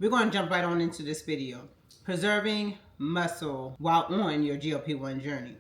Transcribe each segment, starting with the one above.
We're going to jump right on into this video. Preserving muscle while on your GLP-1 journey.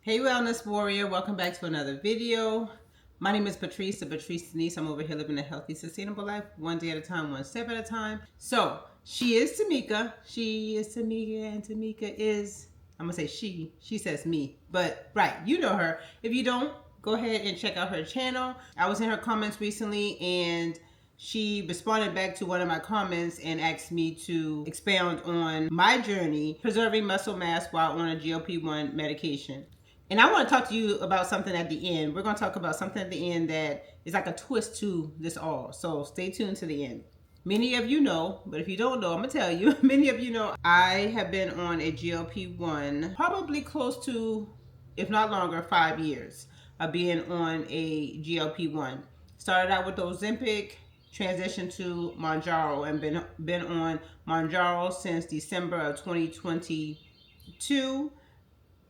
Hey Wellness Warrior, welcome back to another video. My name is Patrice, The.Patrice.Denise. I'm over here living a healthy, sustainable life, one day at a time, one step at a time. So, she is Tamika. She is Tamika, and Tamika is, I'm going to say she says me. But, right, you know her. If you don't, go ahead and check out her channel. I was in her comments recently, and she responded back to one of my comments and asked me to expound on my journey preserving muscle mass while on a GLP-1 medication. And I want to talk to you about something at the end. We're going to talk about something at the end that is like a twist to this all. So stay tuned to the end. Many of you know, but if you don't know, I'm going to tell you. Many of you know I have been on a GLP-1 probably close to, if not longer, 5 years of being on a GLP-1. Started out with Ozempic, transitioned to Mounjaro, and been on Mounjaro since December of 2022.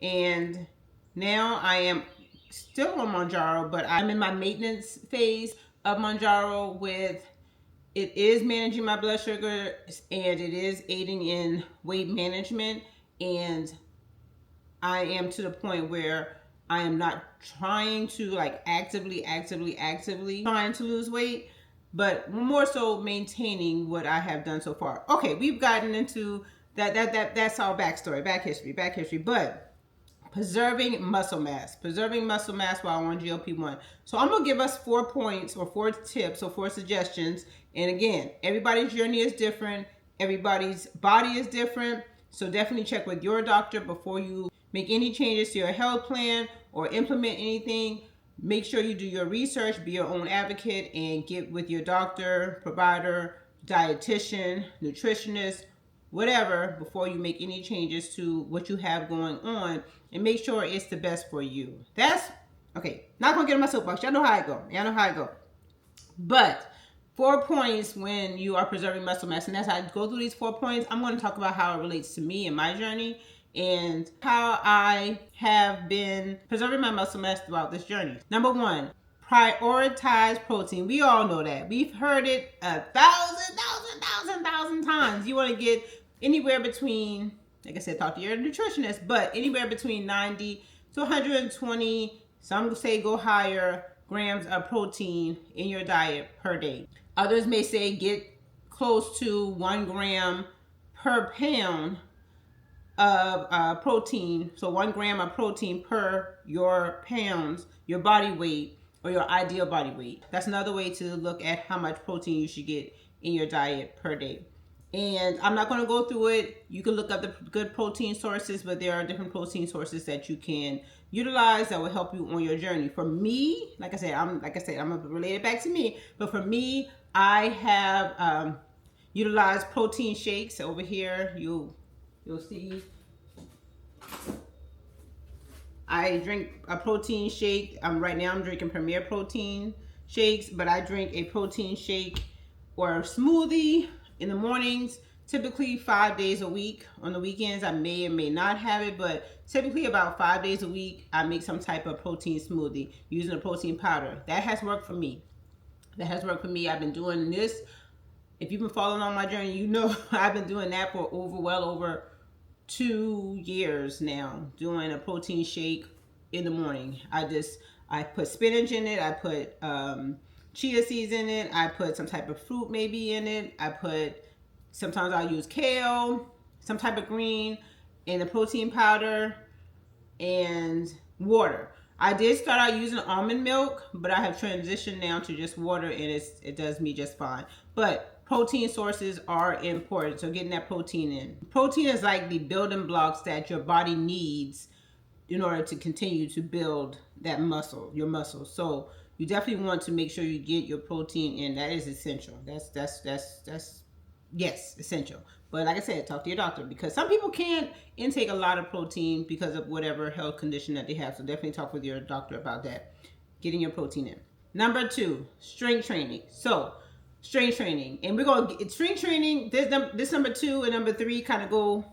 And now I am still on Mounjaro, but I'm in my maintenance phase of Mounjaro with, it is managing my blood sugar and it is aiding in weight management. And I am to the point where I am not trying to like actively trying to lose weight, but more so maintaining what I have done so far. Okay, we've gotten into that's our back history, but preserving muscle mass while on GLP-1. So I'm gonna give us 4 points or 4 tips or 4 suggestions. And again, everybody's journey is different. Everybody's body is different. So definitely check with your doctor before you make any changes to your health plan or implement anything. Make sure you do your research, be your own advocate, and get with your doctor, provider, dietitian, nutritionist, whatever, before you make any changes to what you have going on, and make sure it's the best for you. That's okay. Not gonna get on my soapbox. Y'all know how I go. But 4 points when you are preserving muscle mass, and as I go through these 4 points, I'm going to talk about how it relates to me and my journey and how I have been preserving my muscle mass throughout this journey. Number 1, prioritize protein. We all know that. We've heard it 1,000 times. You want to get anywhere between, like I said, talk to your nutritionist, but anywhere between 90 to 120, some say go higher, grams of protein in your diet per day. Others may say get close to 1 gram per pound of protein. So 1 gram of protein per your pounds, your body weight, or your ideal body weight. That's another way to look at how much protein you should get in your diet per day. And I'm not going to go through it. You can look up the good protein sources, but there are different protein sources that you can utilize that will help you on your journey. For me, like I said, I'm going to relate it back to me. But for me, I have utilized protein shakes. Over here, you'll see. I drink a protein shake. Right now I'm drinking Premier Protein shakes, but I drink a protein shake or a smoothie in the mornings, typically 5 days a week. On the weekends, I may or may not have it, but typically about 5 days a week, I make some type of protein smoothie using a protein powder. That has worked for me. I've been doing this. If you've been following on my journey, you know I've been doing that for well over 2 years now, doing a protein shake in the morning. I put spinach in it. I put chia seeds in it. I put some type of fruit maybe in it. Sometimes I'll use kale, some type of green, and the protein powder and water. I did start out using almond milk, but I have transitioned now to just water, and it does me just fine. But protein sources are important, so getting that protein in. Protein is like the building blocks that your body needs in order to continue to build that muscle, your muscles. So you definitely want to make sure you get your protein in. That is essential. That's yes, essential. But like I said, talk to your doctor, because some people can't intake a lot of protein because of whatever health condition that they have. So definitely talk with your doctor about that, getting your protein in. Number 2, strength training. So strength training, and we're going to strength training. This number 2 and number 3 kind of go,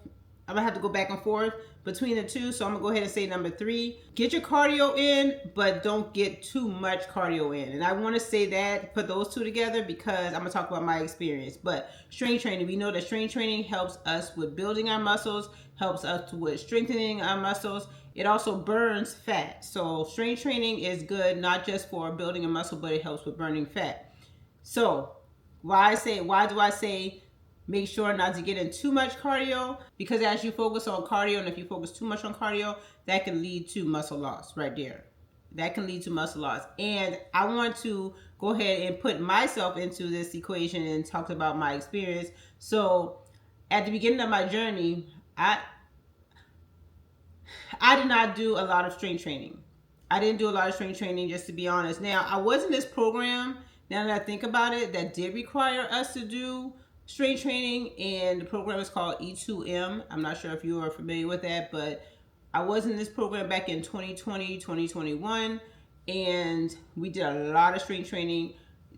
I'm gonna have to go back and forth, between the two. So I'm gonna go ahead and say number 3. Get your cardio in, but don't get too much cardio in. And I want to say that, put those two together, because I'm gonna talk about my experience. But strength training, we know that strength training helps us with building our muscles, helps us with strengthening our muscles. It also burns fat. So strength training is good not just for building a muscle, but it helps with burning fat. So why do I say make sure not to get in too much cardio? Because as you focus on cardio, and if you focus too much on cardio, that can lead to muscle loss right there. That can lead to muscle loss. And I want to go ahead and put myself into this equation and talk about my experience. So at the beginning of my journey, I did not do a lot of strength training. I didn't do a lot of strength training, just to be honest. Now, I was in this program, now that I think about it, that did require us to do strength training, and the program is called E2M. I'm not sure if you are familiar with that, but I was in this program back in 2020, 2021, and we did a lot of strength training.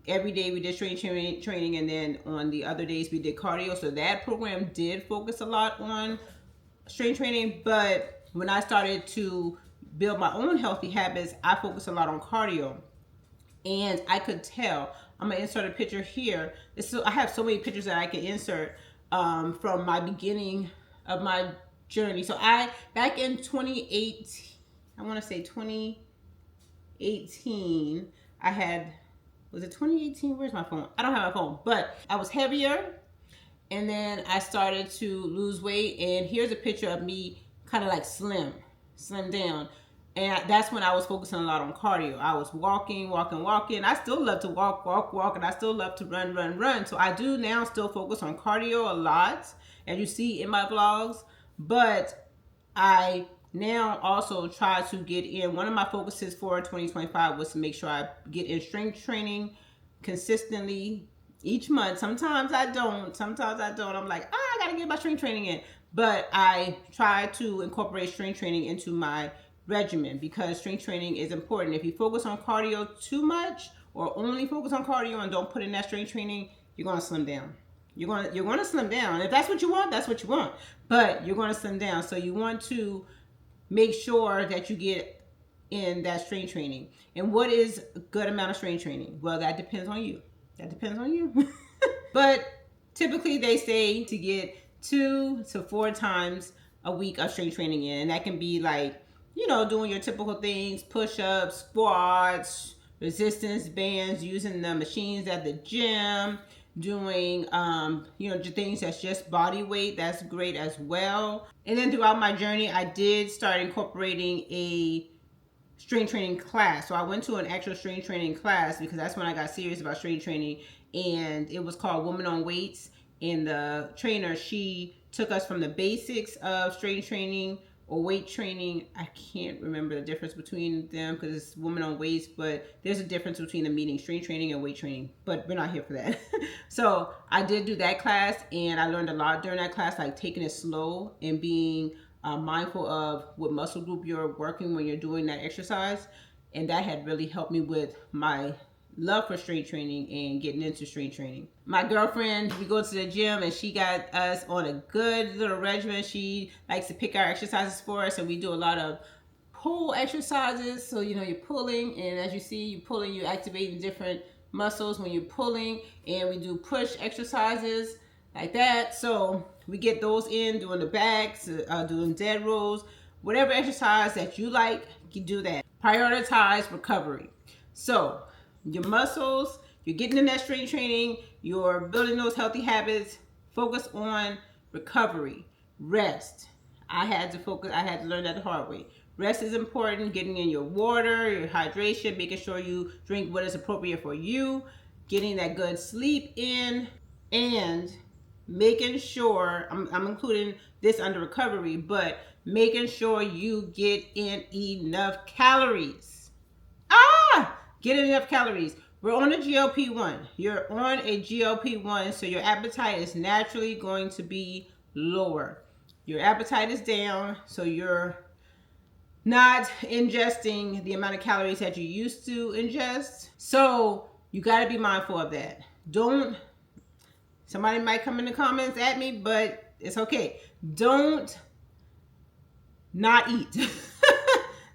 Every day we did strength training, and then on the other days we did cardio. So that program did focus a lot on strength training, but when I started to build my own healthy habits, I focused a lot on cardio. And I could tell, I'm gonna insert a picture here. I have so many pictures that I can insert from my beginning of my journey. So back in 2018, I wanna say 2018, was it 2018? Where's my phone? I don't have my phone, but I was heavier. And then I started to lose weight, and here's a picture of me kind of like slim down. And that's when I was focusing a lot on cardio. I was walking. I still love to walk, and I still love to run. So I do now still focus on cardio a lot, as you see in my vlogs. But I now also try to get in. One of my focuses for 2025 was to make sure I get in strength training consistently each month. Sometimes I don't. I'm like, I gotta get my strength training in. But I try to incorporate strength training into my regimen, because strength training is important. If you focus on cardio too much, or only focus on cardio and don't put in that strength training, you're gonna slim down. You're gonna slim down. If that's what you want, that's what you want. But you're gonna slim down. So you want to make sure that you get in that strength training. And what is a good amount of strength training? Well, that depends on you. But typically they say to get 2 to 4 times a week of strength training in. And that can be like, doing your typical things, push-ups, squats, resistance bands, using the machines at the gym, doing, things that's just body weight. That's great as well. And then throughout my journey, I did start incorporating a strength training class. So I went to an actual strength training class, because that's when I got serious about strength training. And it was called Woman on Weights. And the trainer, she took us from the basics of strength training or weight training. I can't remember the difference between them, because it's Woman on Weights, but there's a difference between the meaning strength training and weight training, but we're not here for that. So I did do that class, and I learned a lot during that class, like taking it slow and being mindful of what muscle group you're working when you're doing that exercise. And that had really helped me with my love for strength training and getting into strength training. My girlfriend, we go to the gym, and she got us on a good little regimen. She likes to pick our exercises for us, and we do a lot of pull exercises. So you're pulling, and as you see, you're pulling, you're activating different muscles when you're pulling. And we do push exercises like that. So we get those in, doing the backs, doing dead rolls, whatever exercise that you like, you do that. Prioritize recovery. So your muscles, you're getting in that strength training, you're building those healthy habits. Focus on recovery, rest. I had to learn that the hard way. Rest is important. Getting in your water, your hydration, making sure you drink what is appropriate for you, getting that good sleep in, and making sure, I'm including this under recovery, but making sure you get in enough calories. Get enough calories. We're on a GLP-1. You're on a GLP-1, so your appetite is naturally going to be lower. Your appetite is down, so you're not ingesting the amount of calories that you used to ingest. So you got to be mindful of that. Somebody might come in the comments at me, but it's okay. Don't not eat.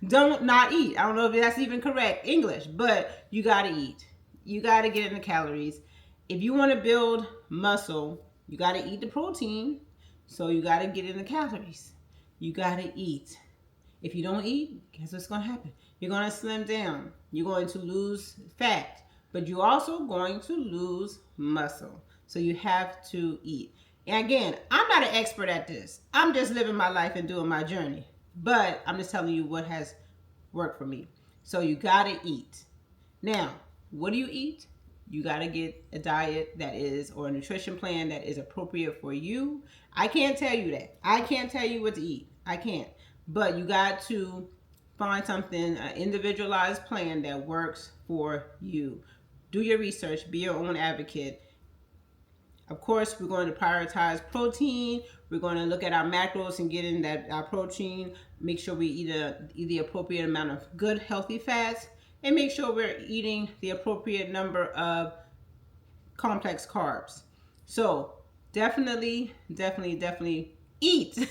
Don't not eat. I don't know if that's even correct English, but you got to eat. You got to get in the calories. If you want to build muscle, you got to eat the protein. So you got to get in the calories. You got to eat. If you don't eat, guess what's going to happen? You're going to slim down. You're going to lose fat, but you're also going to lose muscle. So you have to eat. And again, I'm not an expert at this. I'm just living my life and doing my journey. But I'm just telling you what has worked for me. So you got to eat. Now, what do you eat? You got to get a diet that is, or a nutrition plan that is appropriate for you. I can't tell you that. I can't tell you what to eat. I can't. But you got to find something, an individualized plan that works for you. Do your research. Be your own advocate. Of course, we're going to prioritize protein. We're going to look at our macros and get in that our protein. Make sure we eat the appropriate amount of good, healthy fats, and make sure we're eating the appropriate number of complex carbs. So definitely eat.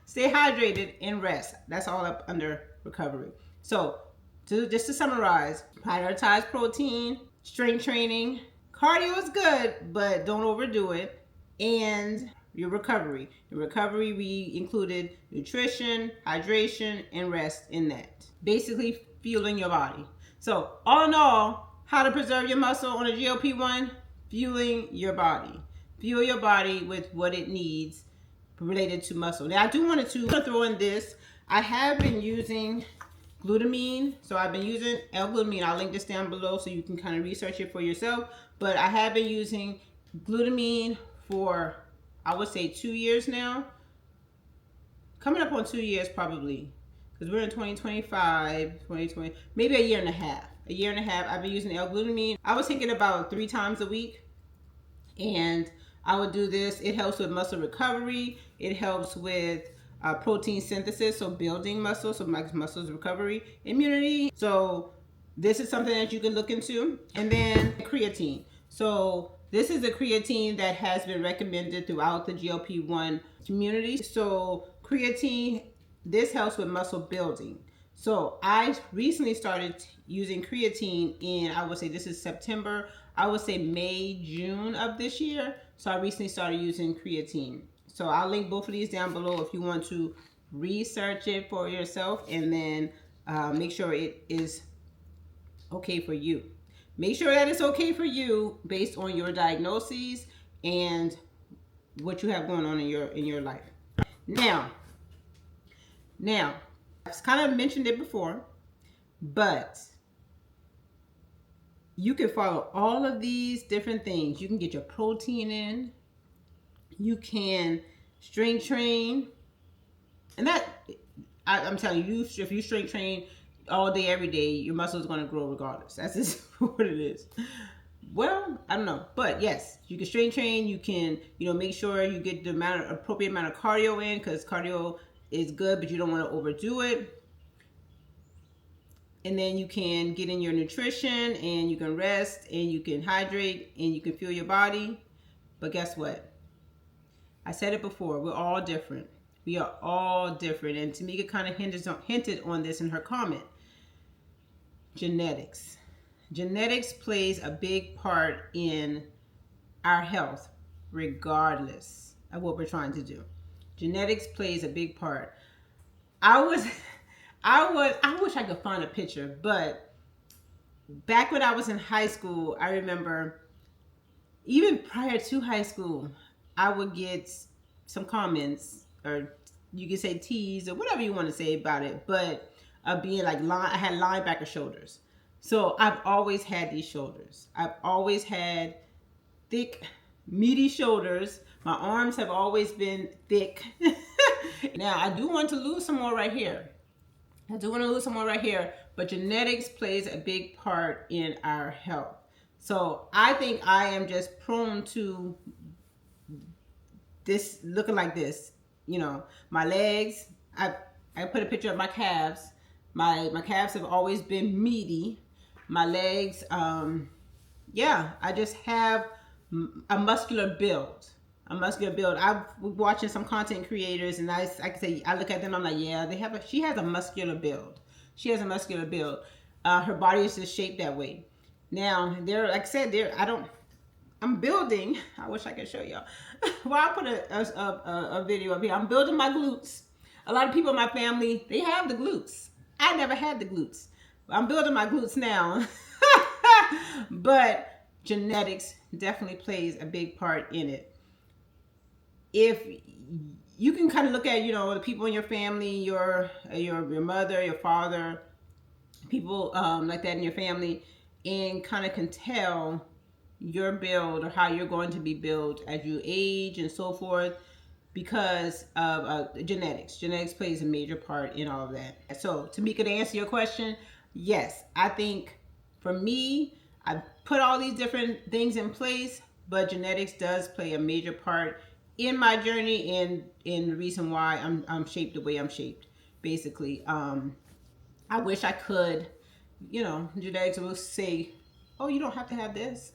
Stay hydrated and rest. That's all up under recovery. So just to summarize, prioritize protein, strength training. Cardio is good, but don't overdo it. And your recovery. In recovery, we included nutrition, hydration, and rest in that. Basically, fueling your body. So, all in all, how to preserve your muscle on a GLP-1? Fueling your body. Fuel your body with what it needs related to muscle. Now, I do want to throw in this. I have been using glutamine. So I've been using L-glutamine. I'll link this down below so you can kind of research it for yourself. But I have been using glutamine for, I would say, 2 years now. Coming up on 2 years probably. Because we're in 2025, 2020, maybe a year and a half. A year and a half, I've been using L-glutamine. I was taking it about 3 times a week. And I would do this. It helps with muscle recovery. It helps with protein synthesis, so building muscle, so muscles recovery, immunity. So this is something that you can look into. And then creatine. So this is a creatine that has been recommended throughout the GLP-1 community. So creatine, this helps with muscle building. So I recently started using creatine in, I would say this is September, I would say May, June of this year. So I recently started using creatine. So I'll link both of these down below if you want to research it for yourself, and then make sure it is okay for you. Make sure that it's okay for you based on your diagnoses and what you have going on in your life. Now, I've kind of mentioned it before, but you can follow all of these different things. You can get your protein in. You can strength train. And that, I'm telling you, if you strength train all day, every day, your muscle is going to grow regardless. That's just what it is. Well, I don't know. But yes, you can strength train. You can, make sure you get the appropriate amount of cardio in, because cardio is good, but you don't want to overdo it. And then you can get in your nutrition, and you can rest, and you can hydrate, and you can fuel your body. But guess what? I said it before, we're all different. We are all different. And Tamika kind of hinted on this in her comment. Genetics. Genetics plays a big part in our health, regardless of what we're trying to do. Genetics plays a big part. I wish I could find a picture, but back when I was in high school, I remember even prior to high school, I would get some comments, or you can say tease, or whatever you want to say about it, but being like, I had linebacker shoulders. So I've always had these shoulders. I've always had thick, meaty shoulders. My arms have always been thick. Now, I do want to lose some more right here. But genetics plays a big part in our health. So I think I am just prone to this looking like this. My legs, I put a picture of my calves. My calves have always been meaty. My legs, I just have a muscular build. a muscular build. I've watching some content creators, and I can say, I look at them, I'm like, yeah, she has a muscular build. She has a muscular build. Her body is just shaped that way. Now, like I said, I'm building. I wish I could show y'all. Well, I'll put a video up here. I'm building my glutes. A lot of people in my family, they have the glutes. I never had the glutes. I'm building my glutes now. But genetics definitely plays a big part in it. If you can kind of look at, the people in your family, your mother, your father, people like that in your family, and kind of can tell your build or how you're going to be built as you age and so forth, because of genetics. Genetics plays a major part in all of that. So, Tamika, to answer your question, yes, I think for me, I put all these different things in place, but genetics does play a major part in my journey and in the reason why I'm shaped the way I'm shaped. Basically, I wish I could, genetics will say, oh, you don't have to have this.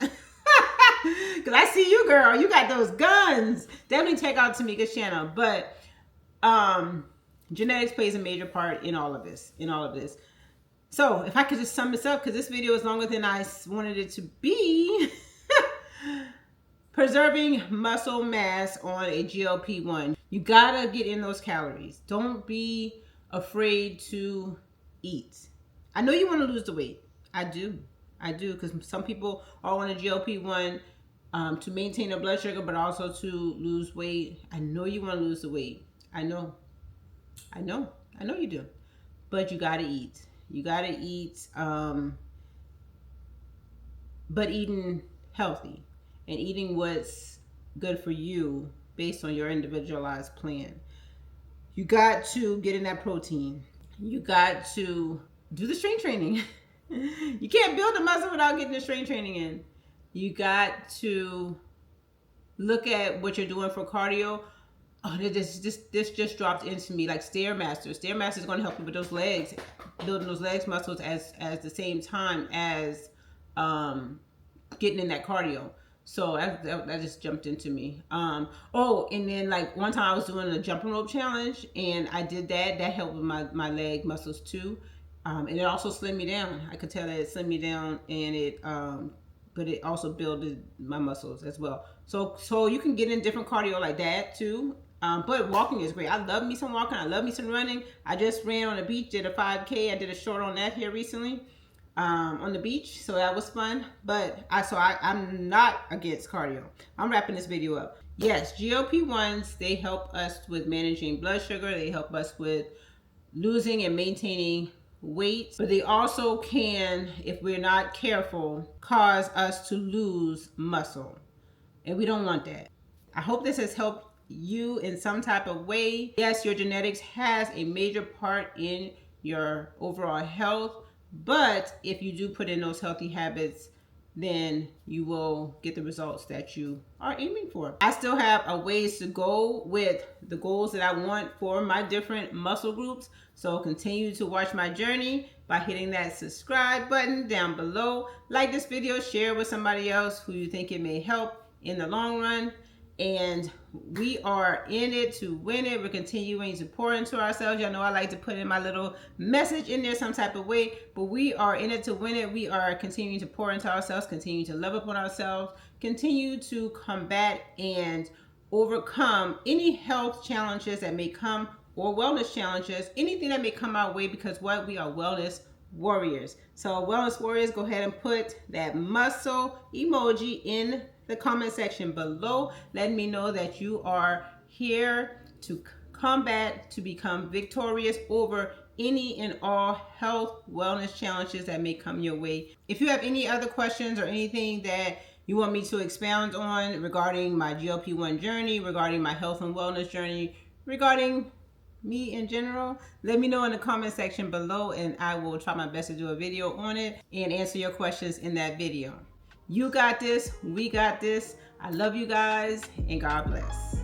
Because I see you, girl. You got those guns. Definitely check out Tamika's channel. But genetics plays a major part in all of this. So if I could just sum this up, because this video is longer than I wanted it to be. Preserving muscle mass on a GLP-1. You gotta get in those calories. Don't be afraid to eat. I know you want to lose the weight. I do, because some people are on a GLP-1 to maintain their blood sugar, but also to lose weight. I know you want to lose the weight. I know you do. But you gotta eat. You gotta eat, but eating healthy and eating what's good for you based on your individualized plan. You got to get in that protein. You got to do the strength training. You can't build a muscle without getting the strength training in. You got to look at what you're doing for cardio. Oh, this just dropped into me, like Stairmaster. Stairmaster is going to help you with those legs, building those legs muscles as the same time as getting in that cardio. So that just jumped into me. Oh, and then like one time I was doing a jumping rope challenge, and I did that. That helped with my leg muscles too. And it also slimmed me down. I could tell that it slimmed me down, and but it also builded my muscles as well. So you can get in different cardio like that too. But walking is great. I love me some walking. I love me some running. I just ran on the beach, did a 5K. I did a short on that here recently. On the beach, so that was fun. But I'm not against cardio. I'm wrapping this video up. Yes, GLP-1s, they help us with managing blood sugar. They help us with losing and maintaining weight, but they also can, if we're not careful, cause us to lose muscle, and we don't want that. I hope this has helped you in some type of way. Yes, your genetics has a major part in your overall health. But if you do put in those healthy habits, then you will get the results that you are aiming for. I still have a ways to go with the goals that I want for my different muscle groups. So continue to watch my journey by hitting that subscribe button down below. Like this video, share with somebody else who you think it may help in the long run. And we are in it to win it. We're continuing to pour into ourselves. Y'all know I like to put in my little message in there some type of way, but we are in it to win it. We are continuing to pour into ourselves, continue to love upon ourselves, continue to combat and overcome any health challenges that may come, or wellness challenges, anything that may come our way, because we are wellness warriors. So wellness warriors, go ahead and put that muscle emoji in the comment section below. Let me know that you are here to combat, to become victorious over any and all health wellness challenges that may come your way. If you have any other questions or anything that you want me to expound on regarding my GLP-1 journey, regarding my health and wellness journey, regarding me in general, let me know in the comment section below, and I will try my best to do a video on it and answer your questions in that video. You got this. We got this. I love you guys, and God bless.